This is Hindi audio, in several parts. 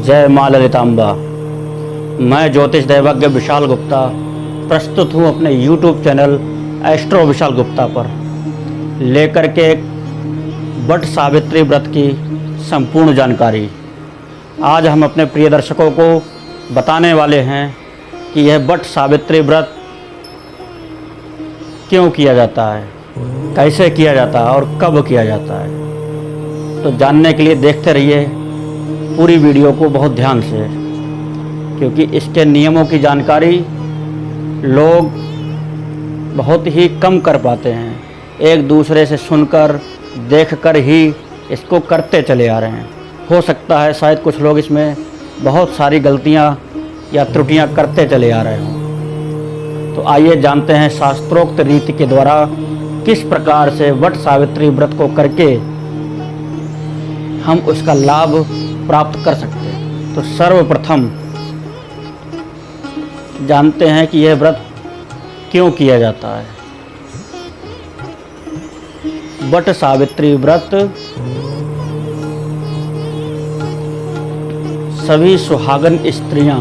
जय माँ ललितांबा। मैं ज्योतिष दैवज्ञ विशाल गुप्ता प्रस्तुत हूँ अपने YouTube channel astro Vishal Gupta पर लेकर के एक वट सावित्री व्रत की संपूर्ण जानकारी। आज हम अपने प्रिय दर्शकों को बताने वाले हैं कि यह वट सावित्री व्रत क्यों किया जाता है, कैसे किया जाता है और कब किया जाता है। तो जानने के लिए देखते रहिए पूरी वीडियो को बहुत ध्यान से, क्योंकि इसके नियमों की जानकारी लोग बहुत ही कम कर पाते हैं। एक दूसरे से सुनकर देखकर ही इसको करते चले आ रहे हैं। हो सकता है शायद कुछ लोग इसमें बहुत सारी गलतियां या त्रुटियां करते चले आ रहे हों। तो आइए जानते हैं शास्त्रोक्त रीति के द्वारा किस प्रकार से वट सावित्री व्रत को करके हम उसका लाभ प्राप्त कर सकते हैं। तो सर्वप्रथम जानते हैं कि यह व्रत क्यों किया जाता है। वट सावित्री व्रत सभी सुहागन स्त्रियां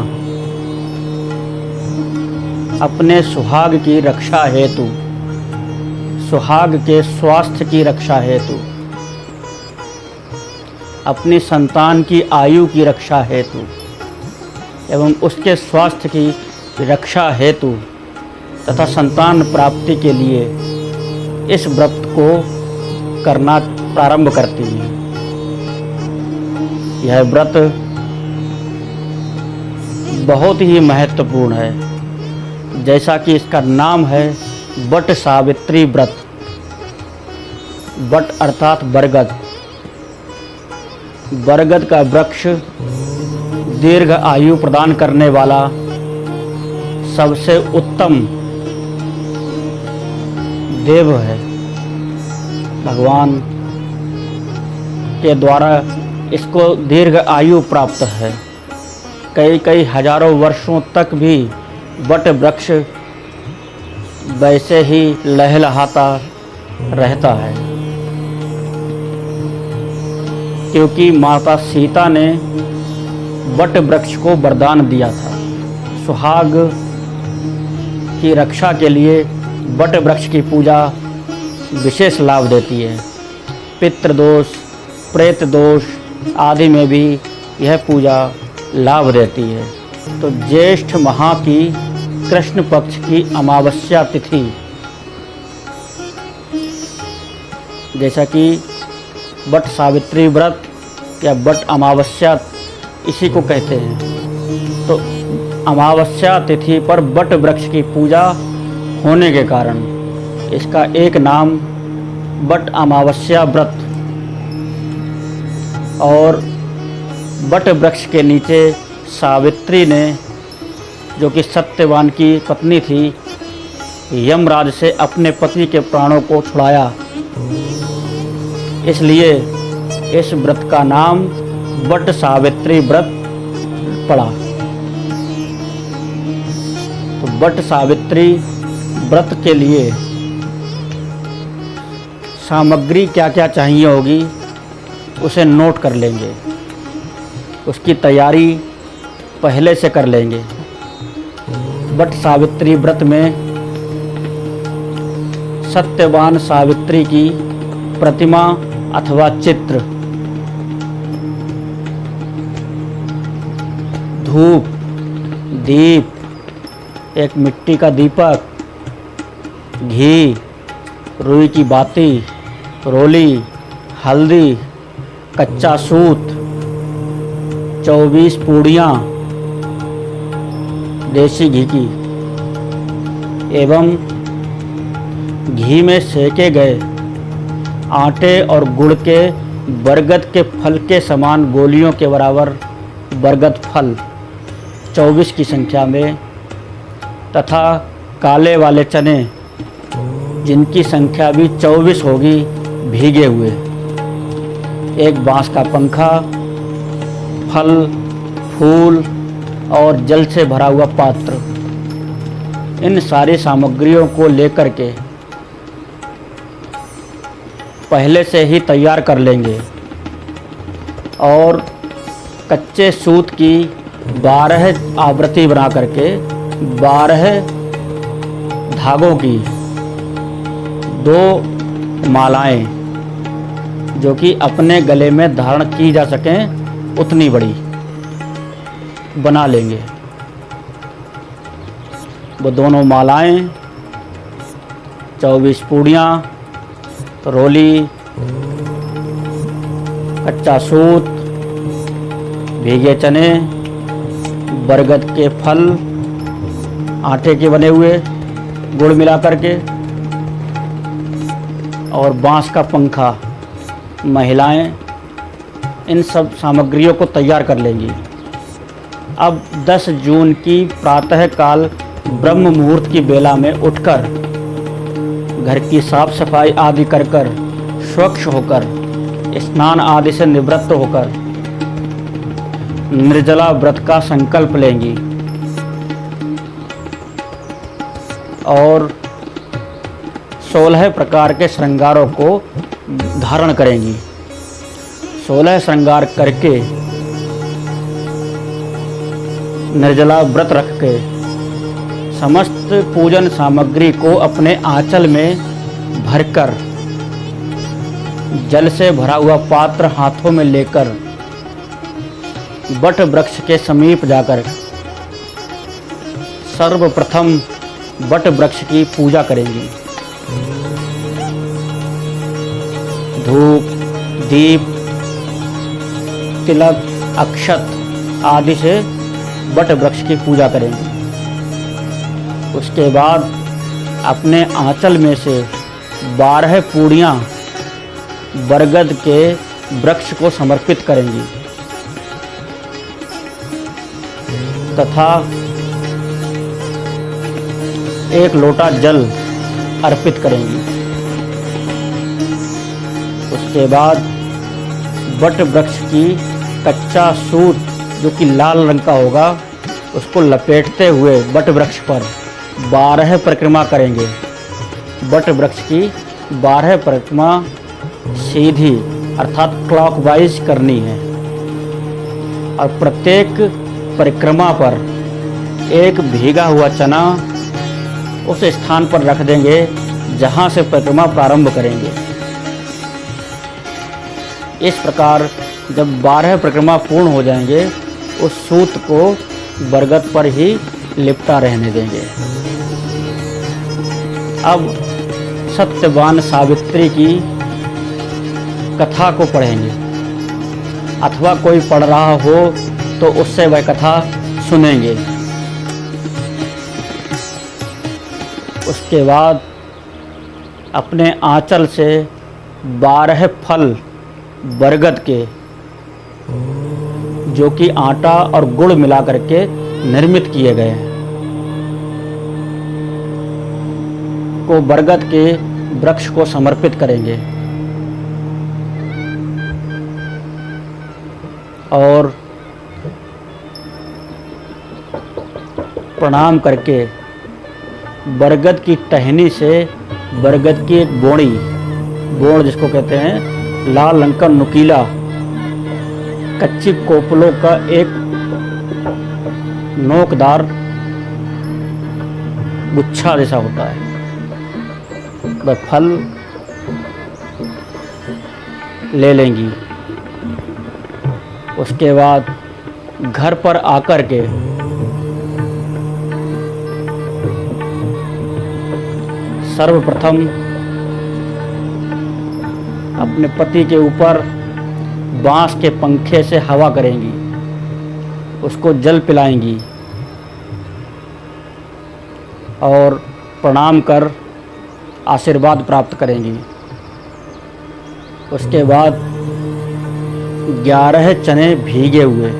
अपने सुहाग की रक्षा हेतु, सुहाग के स्वास्थ्य की रक्षा हेतु, अपनी संतान की आयु की रक्षा हेतु एवं उसके स्वास्थ्य की रक्षा हेतु तथा संतान प्राप्ति के लिए इस व्रत को करना प्रारंभ करती हैं। यह व्रत बहुत ही महत्वपूर्ण है। जैसा कि इसका नाम है वट सावित्री व्रत। वट अर्थात बरगद। बरगद का वृक्ष दीर्घ आयु प्रदान करने वाला सबसे उत्तम देव है। भगवान के द्वारा इसको दीर्घ आयु प्राप्त है। कई हजारों वर्षों तक भी वट वृक्ष वैसे ही लहलहाता रहता है, क्योंकि माता सीता ने वट वृक्ष को वरदान दिया था। सुहाग की रक्षा के लिए वट वृक्ष की पूजा विशेष लाभ देती है। पितृदोष, प्रेत दोष आदि में भी यह पूजा लाभ देती है। तो ज्येष्ठ माह की कृष्ण पक्ष की अमावस्या तिथि, जैसा कि वट सावित्री व्रत या वट अमावस्या इसी को कहते हैं। तो अमावस्या तिथि पर वट वृक्ष की पूजा होने के कारण इसका एक नाम वट अमावस्या व्रत। और वट वृक्ष के नीचे सावित्री ने, जो कि सत्यवान की पत्नी थी, यमराज से अपने पति के प्राणों को छुड़ाया। इसलिए इस व्रत का नाम वट सावित्री व्रत पड़ा। तो वट सावित्री व्रत के लिए सामग्री क्या क्या चाहिए होगी उसे नोट कर लेंगे, उसकी तैयारी पहले से कर लेंगे। वट सावित्री व्रत में सत्यवान सावित्री की प्रतिमा अथवा चित्र, धूप, दीप, एक मिट्टी का दीपक, घी, रुई की बाती, रोली, हल्दी, कच्चा सूत, 24 पूड़ियाँ देसी घी की एवं घी में सेके गए आटे और गुड़ के बरगद के फल के समान गोलियों के बराबर बरगद फल 24 की संख्या में, तथा काले वाले चने जिनकी संख्या भी 24 होगी भीगे हुए, एक बांस का पंखा, फल, फूल और जल से भरा हुआ पात्र। इन सारी सामग्रियों को लेकर के पहले से ही तैयार कर लेंगे और कच्चे सूत की 12 आवृत्ति बना करके 12 धागों की 2 मालाएं जो कि अपने गले में धारण की जा सकें उतनी बड़ी बना लेंगे। वो दोनों मालाएं 24 पूड़ियाँ, रोली, कच्चा सूत, भीगे चने, बरगद के फल, आटे के बने हुए गुड़ मिला करके और बांस का पंखा, महिलाएं इन सब सामग्रियों को तैयार कर लेंगी। अब 10 जून की प्रातः काल ब्रह्म मुहूर्त की बेला में उठकर घर की साफ सफाई आदि कर स्वच्छ होकर स्नान आदि से निवृत्त होकर निर्जला व्रत का संकल्प लेंगी और 16 प्रकार के श्रृंगारों को धारण करेंगी। 16 श्रृंगार करके निर्जला व्रत रख के समस्त पूजन सामग्री को अपने आंचल में भरकर जल से भरा हुआ पात्र हाथों में लेकर वट वृक्ष के समीप जाकर सर्वप्रथम वट वृक्ष की पूजा करेंगी। धूप, दीप, तिलक, अक्षत आदि से वट वृक्ष की पूजा करेंगे। उसके बाद अपने आंचल में से 12 पूड़ियाँ बरगद के वृक्ष को समर्पित करेंगी तथा 1 लोटा जल अर्पित करेंगी। उसके बाद वट वृक्ष की कच्चा सूत जो कि लाल रंग का होगा उसको लपेटते हुए वट वृक्ष पर 12 परिक्रमा करेंगे। वट वृक्ष की 12 परिक्रमा सीधी अर्थात क्लॉकवाइज करनी है और प्रत्येक परिक्रमा पर एक भीगा हुआ चना उस स्थान पर रख देंगे जहां से परिक्रमा प्रारंभ करेंगे। इस प्रकार जब 12 परिक्रमा पूर्ण हो जाएंगे उस सूत को बरगद पर ही लिपटा रहने देंगे। अब सत्यवान सावित्री की कथा को पढ़ेंगे अथवा कोई पढ़ रहा हो तो उससे वह कथा सुनेंगे। उसके बाद अपने आंचल से 12 फल बरगद के जो कि आटा और गुड़ मिला करके निर्मित किए गए हैं को बरगद के वृक्ष को समर्पित करेंगे और प्रणाम करके बरगद की टहनी से बरगद की एक बोड़ जिसको कहते हैं लाल रंग का नुकीला कच्ची कोपलों का एक नोकदार गुच्छा जैसा होता है वह फल ले लेंगी। उसके बाद घर पर आकर के सर्वप्रथम अपने पति के ऊपर बांस के पंखे से हवा करेंगी, उसको जल पिलाएंगी और प्रणाम कर आशीर्वाद प्राप्त करेंगी। उसके बाद 11 चने भीगे हुए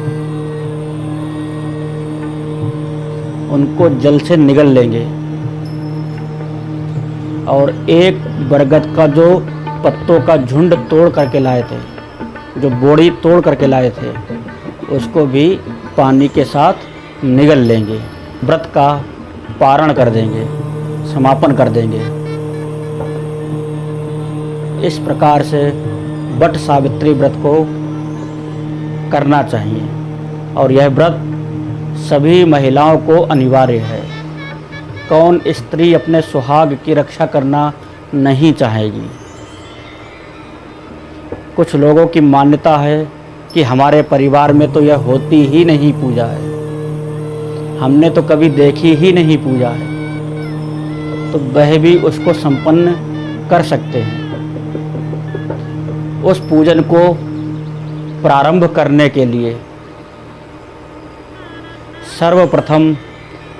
उनको जल से निगल लेंगे और एक बरगद का जो पत्तों का झुंड तोड़ करके लाए थे, जो बोड़ी तोड़ करके लाए थे, उसको भी पानी के साथ निगल लेंगे। व्रत का पारण कर देंगे, समापन कर देंगे। इस प्रकार से वट सावित्री व्रत को करना चाहिए। और यह व्रत सभी महिलाओं को अनिवार्य है। कौन स्त्री अपने सुहाग की रक्षा करना नहीं चाहेगी। कुछ लोगों की मान्यता है कि हमारे परिवार में तो यह होती ही नहीं पूजा है, हमने तो कभी देखी ही नहीं पूजा है, तो वह भी उसको संपन्न कर सकते हैं। उस पूजन को प्रारंभ करने के लिए सर्वप्रथम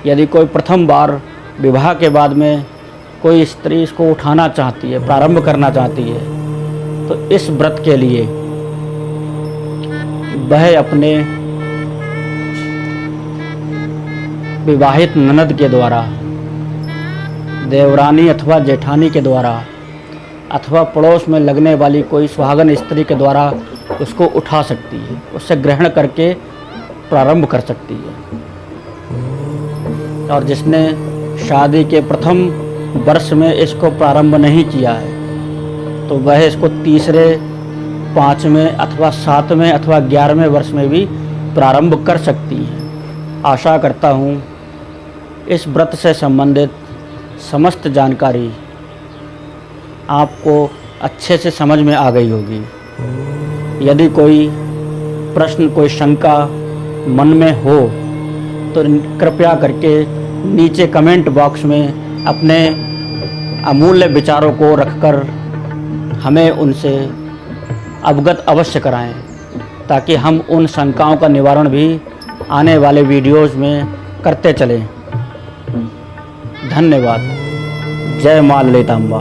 यदि कोई प्रथम बार विवाह के बाद में कोई स्त्री इसको उठाना चाहती है, प्रारंभ करना चाहती है, तो इस व्रत के लिए वह अपने विवाहित ननद के द्वारा, देवरानी अथवा जेठानी के द्वारा, अथवा पड़ोस में लगने वाली कोई सुहागन स्त्री के द्वारा उसको उठा सकती है, उससे ग्रहण करके प्रारंभ कर सकती है। और जिसने शादी के प्रथम वर्ष में इसको प्रारंभ नहीं किया है, तो वह इसको तीसरे, 5वें अथवा 7वें अथवा 11वें वर्ष में भी प्रारंभ कर सकती है। आशा करता हूँ इस व्रत से संबंधित समस्त जानकारी आपको अच्छे से समझ में आ गई होगी। यदि कोई प्रश्न, कोई शंका मन में हो तो कृपया करके नीचे कमेंट बॉक्स में अपने अमूल्य विचारों को रखकर हमें उनसे अवगत अवश्य कराएं, ताकि हम उन शंकाओं का निवारण भी आने वाले वीडियोज़ में करते चलें। धन्यवाद। जय मां ललितांबा।